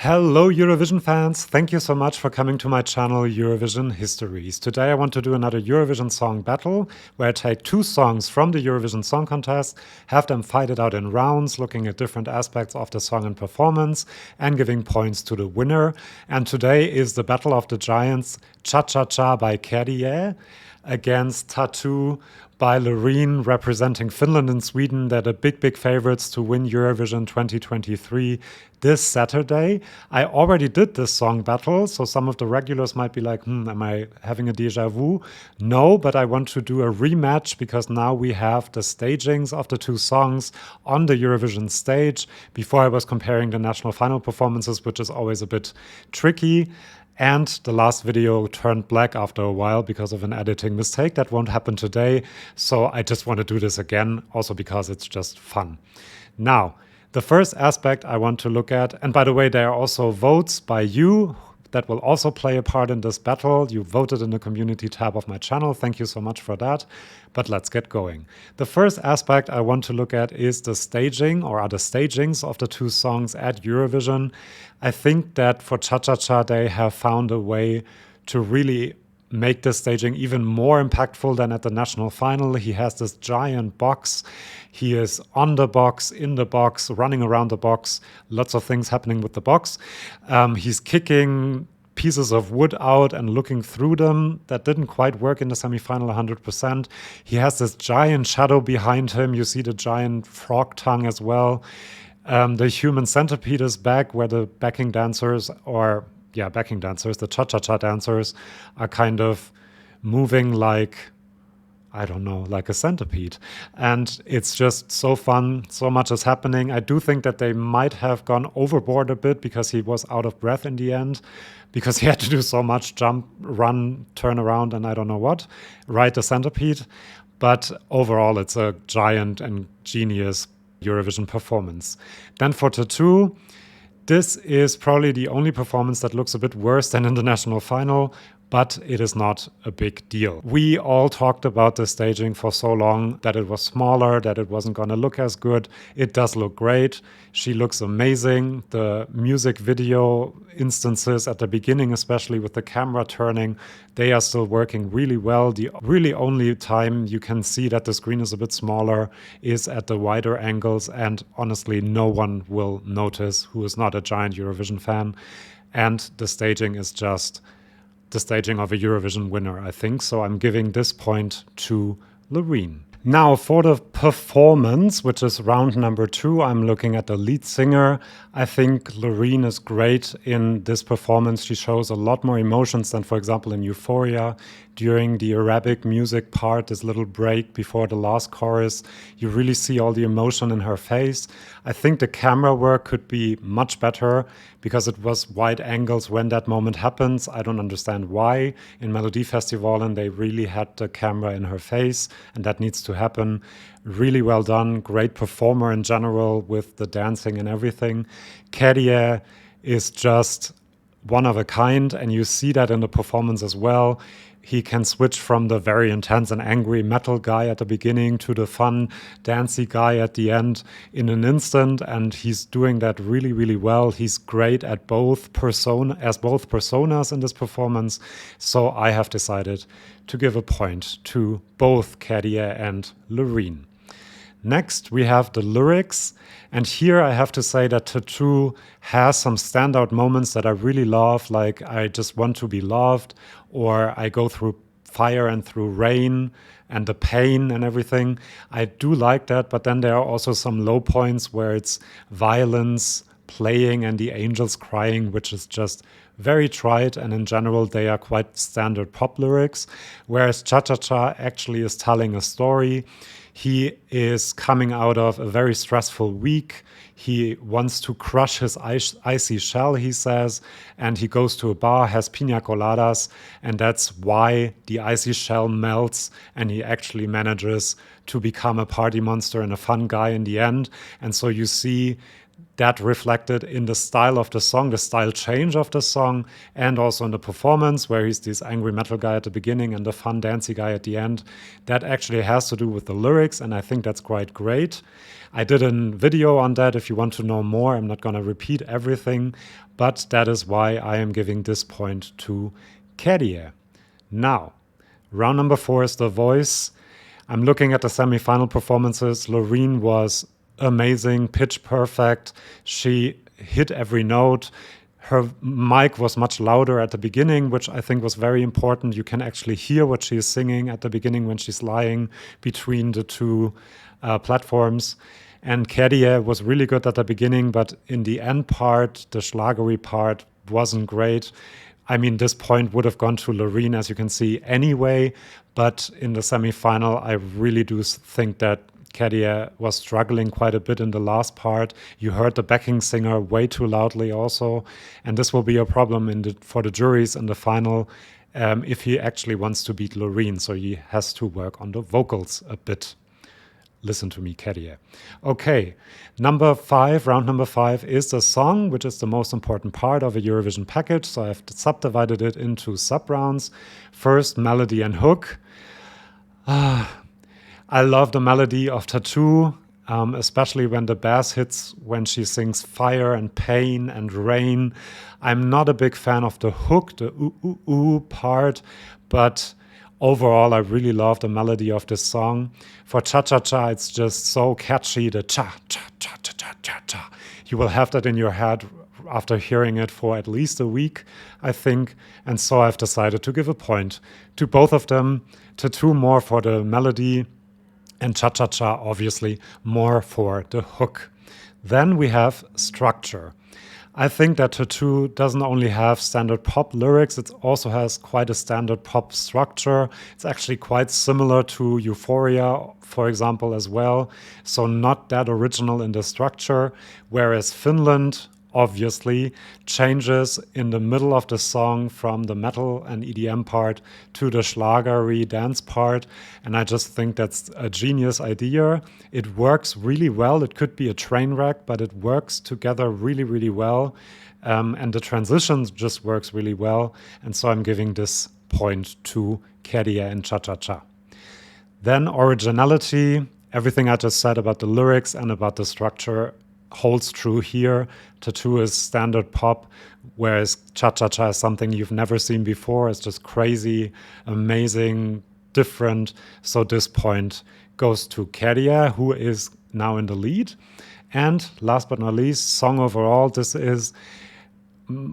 Hello Eurovision fans, thank you so much for coming to my channel Eurovision Histories. Today I want to do another Eurovision Song Battle where I take two songs from the Eurovision Song Contest, have them fight it out in rounds, looking at different aspects of the song and performance and giving points to the winner. And today is the Battle of the Giants, Cha Cha Cha by Käärijä against Tattoo by Loreen, representing Finland and Sweden. They're the big favorites to win Eurovision 2023 this Saturday. I already did this song battle, so some of the regulars might be like, am I having a déjà vu? No, but I want to do a rematch because now we have the stagings of the two songs on the Eurovision stage. Before I was comparing the national final performances, which is always a bit tricky. And the last video turned black after a while because of an editing mistake. That won't happen today. So I just want to do this again, also because it's just fun. Now, the first aspect I want to look at, and by the way, there are also votes by you that will also play a part in this battle. You voted in the community tab of my channel. Thank you so much for that. But let's get going. The first aspect I want to look at is the staging, or are the stagings of the two songs at Eurovision. I think that for Cha Cha Cha they have found a way to really make this staging even more impactful than at the national final. He has this giant box. He is on the box, in the box, running around the box. Lots of things happening with the box. He's kicking pieces of wood out and looking through them. That didn't quite work in the semifinal 100%. He has this giant shadow behind him. You see the giant frog tongue as well. The human centipede is back, where the backing dancers, the cha-cha-cha dancers are kind of moving like, I don't know, like a centipede. And it's just so fun. So much is happening. I do think that they might have gone overboard a bit because he was out of breath in the end, because he had to do so much: jump, run, turn around, and I don't know what, ride the centipede. But overall, it's a giant and genius Eurovision performance. Then for Tattoo, this is probably the only performance that looks a bit worse than in the national final, but it is not a big deal. We all talked about the staging for so long, that it was smaller, that it wasn't going to look as good. It does look great. She looks amazing. The music video instances at the beginning, especially with the camera turning, they are still working really well. The really only time you can see that the screen is a bit smaller is at the wider angles, and honestly, no one will notice who is not a giant Eurovision fan. And the staging is just the staging of a Eurovision winner, I think. So I'm giving this point to Loreen. Now for the performance, which is round number 2, I'm looking at the lead singer. I think Loreen is great in this performance. She shows a lot more emotions than, for example, in Euphoria. During the Arabic music part, this little break before the last chorus, you really see all the emotion in her face. I think the camera work could be much better because it was wide angles when that moment happens. I don't understand why. In Melodifestivalen, they really had the camera in her face, and that needs to happen. Really well done. Great performer in general with the dancing and everything. Käärijä is just one of a kind, and you see that in the performance as well. He can switch from the very intense and angry metal guy at the beginning to the fun, dancey guy at the end in an instant, and he's doing that really well. He's great at both personas in this performance, so I have decided to give a point to both Käärijä and Loreen. Next, we have the lyrics, and here I have to say that Tattoo has some standout moments that I really love, like I just want to be loved, or I go through fire and through rain, and the pain and everything. I do like that, but then there are also some low points where it's violence playing and the angels crying, which is just very trite, and in general they are quite standard pop lyrics, whereas Cha Cha Cha actually is telling a story. He is coming out of a very stressful week. He wants to crush his icy shell, he says, and he goes to a bar, has piña coladas, and that's why the icy shell melts, and he actually manages to become a party monster and a fun guy in the end. And so you see that reflected in the style of the song, the style change of the song, and also in the performance, where he's this angry metal guy at the beginning and the fun dancey guy at the end. That actually has to do with the lyrics, and I think that's quite great. I did a video on that if you want to know more. I'm not going to repeat everything, but that is why I am giving this point to Käärijä. Now, round number 4 is The Voice. I'm looking at the semi-final performances. Loreen was amazing, pitch perfect. She hit every note. Her mic was much louder at the beginning, which I think was very important. You can actually hear what she is singing at the beginning when she's lying between the two platforms. And Käärijä was really good at the beginning, but in the end part, the schlagery part wasn't great. I mean, this point would have gone to Loreen, as you can see, anyway. But in the semi-final, I really do think that Käärijä was struggling quite a bit in the last part. You heard the backing singer way too loudly also. And this will be a problem for the juries in the final if he actually wants to beat Loreen. So he has to work on the vocals a bit. Listen to me, Käärijä. Okay, round number 5 is the song, which is the most important part of a Eurovision package. So I've subdivided it into sub-rounds. First, melody and hook. I love the melody of Tattoo, especially when the bass hits, when she sings fire and pain and rain. I'm not a big fan of the hook, the ooh, ooh, ooh part, but overall, I really love the melody of this song. For Cha-Cha-Cha, it's just so catchy, the cha-cha-cha-cha-cha-cha. You will have that in your head after hearing it for at least a week, I think. And so I've decided to give a point to both of them. Tattoo more for the melody, and Cha-Cha-Cha, obviously, more for the hook. Then we have structure. I think that Tattoo doesn't only have standard pop lyrics, it also has quite a standard pop structure. It's actually quite similar to Euphoria, for example, as well. So not that original in the structure, whereas Finland obviously changes in the middle of the song from the metal and EDM part to the schlagery dance part. And I just think that's a genius idea. It works really well. It could be a train wreck, but it works together really, really well. And the transitions just works really well. And so I'm giving this point to Käärijä and Cha-Cha-Cha. Then originality. Everything I just said about the lyrics and about the structure holds true here. Tattoo is standard pop, whereas Cha-Cha-Cha is something you've never seen before. It's just crazy, amazing, different. So this point goes to Käärijä, who is now in the lead. And last but not least, song overall. This is,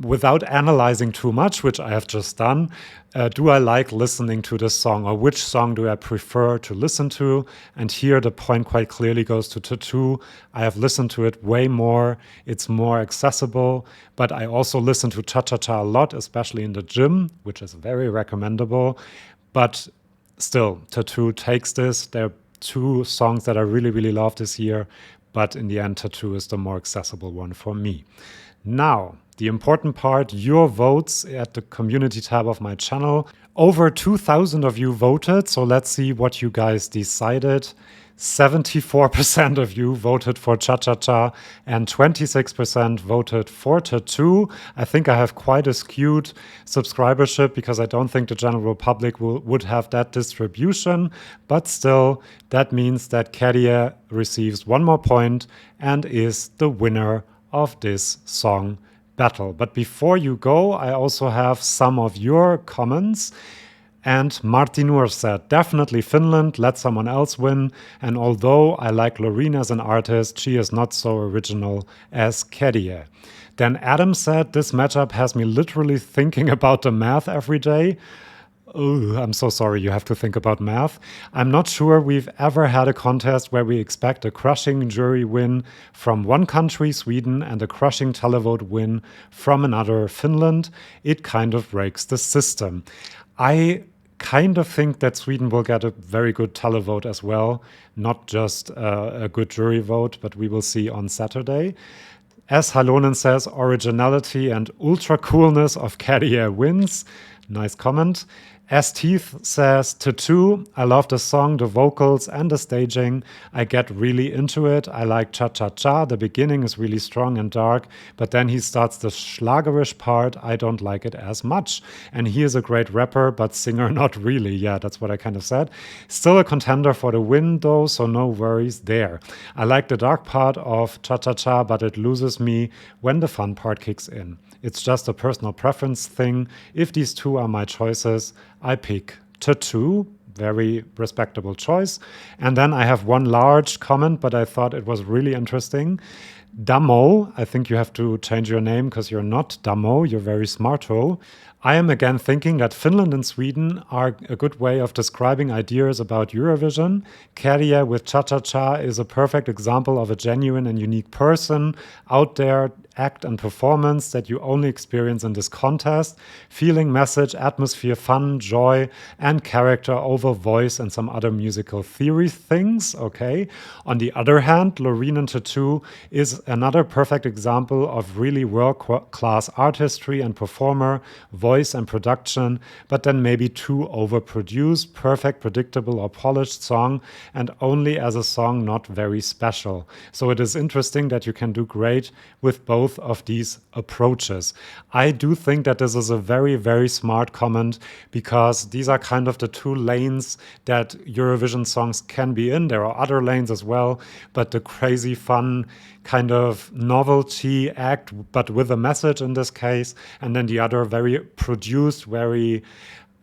without analyzing too much, which I have just done, do I like listening to this song, or which song do I prefer to listen to? And here the point quite clearly goes to Tattoo. I have listened to it way more. It's more accessible, but I also listen to Cha-Cha-Cha a lot, especially in the gym, which is very recommendable. But still, Tattoo takes this. There are two songs that I really, really love this year, but in the end, Tattoo is the more accessible one for me. Now, the important part, your votes at the community tab of my channel. Over 2,000 of you voted, so let's see what you guys decided. 74% of you voted for Cha-Cha-Cha and 26% voted for Tattoo. I think I have quite a skewed subscribership because I don't think the general public would have that distribution. But still, that means that Käärijä receives one more point and is the winner of this song battle. But before you go, I also have some of your comments. And Martinur said, definitely Finland, let someone else win. And although I like Loreen as an artist, she is not so original as Käärijä. Then Adam said, this matchup has me literally thinking about the math every day. Oh, I'm so sorry you have to think about math. I'm not sure we've ever had a contest where we expect a crushing jury win from one country, Sweden, and a crushing televote win from another, Finland. It kind of breaks the system. I kind of think that Sweden will get a very good televote as well, not just a good jury vote, but we will see on Saturday. As Halonen says, originality and ultra coolness of Käärijä wins. Nice comment. As Teeth says, Tattoo, I love the song, the vocals, and the staging. I get really into it. I like Cha Cha Cha. The beginning is really strong and dark, but then he starts the schlagerish part. I don't like it as much. And he is a great rapper, but singer not really. Yeah, that's what I kind of said. Still a contender for the win, though, so no worries there. I like the dark part of Cha Cha Cha, but it loses me when the fun part kicks in. It's just a personal preference thing. If these two are my choices, I pick Tattoo. Very respectable choice. And then I have one large comment, but I thought it was really interesting. Damo, I think you have to change your name because you're not Damo, you're very smarto. I am again thinking that Finland and Sweden are a good way of describing ideas about Eurovision. Käärijä with Cha Cha Cha is a perfect example of a genuine and unique person out there, act and performance that you only experience in this contest. Feeling, message, atmosphere, fun, joy, and character over voice and some other musical theory things, okay? On the other hand, Loreen and Tattoo is another perfect example of really world-class artistry and performer, voice and production, but then maybe too overproduced, perfect, predictable, or polished song, and only as a song not very special. So it is interesting that you can do great with both of these approaches. I do think that this is a very, very smart comment because these are kind of the two lanes that Eurovision songs can be in. There are other lanes as well, but the crazy fun kind of novelty act, but with a message in this case, and then the other very produced, very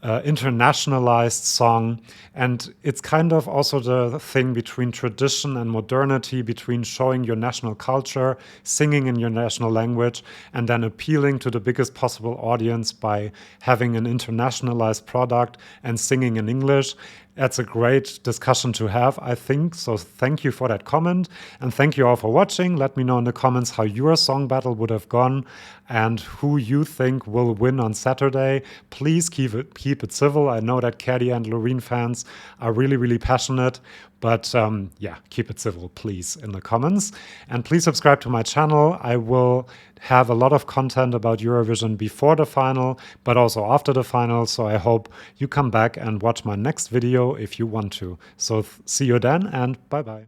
internationalized song. And it's kind of also the thing between tradition and modernity, between showing your national culture, singing in your national language, and then appealing to the biggest possible audience by having an internationalized product and singing in English. That's a great discussion to have, I think. So thank you for that comment. And thank you all for watching. Let me know in the comments how your song battle would have gone and who you think will win on Saturday. Please keep it civil. I know that Käärijä and Loreen fans are really, really passionate. But yeah, keep it civil, please, in the comments. And please subscribe to my channel. I will have a lot of content about Eurovision before the final, but also after the final. So I hope you come back and watch my next video if you want to. So see you then, and bye-bye.